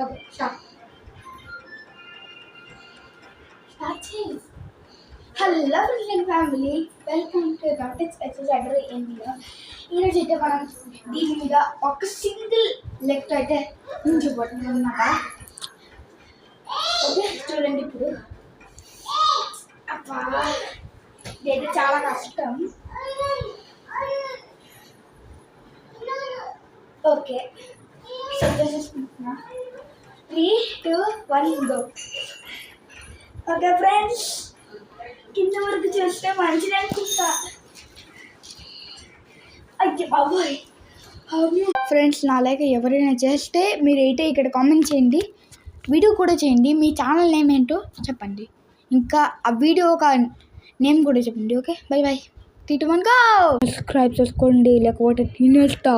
Okay start చేయి. Hello friends family, welcome to Ratex exercise India. ఈరోజు అయితే మనం దీని మీద ఒక సింగిల్ లెగ్ అయితే ఉంచిపోతుంది అన్నమాట. ఓకే చూడండి ఇప్పుడు. అబ్బా ఇదైతే చాలా కష్టం. ఓకే చేసుకుంటున్నా. 3, 2, 1 గో. ఓకే ఫ్రెండ్స్, కింద వరకు చూస్తే మంచిది అనుకుంటా. అయ్యో బాబోయ్. ఫ్రెండ్స్, నా లేక ఎవరైనా చేస్తే మీరైతే ఇక్కడ కామెంట్ చేయండి, వీడియో కూడా చేయండి. మీ ఛానల్ నేమ్ ఏంటో చెప్పండి, ఇంకా ఆ వీడియో ఒక నేమ్ కూడా చెప్పండి. Okay by by. 3, 2, 1 go. Subscribe చేసుకోండి, లేకపోతే తినేస్తా.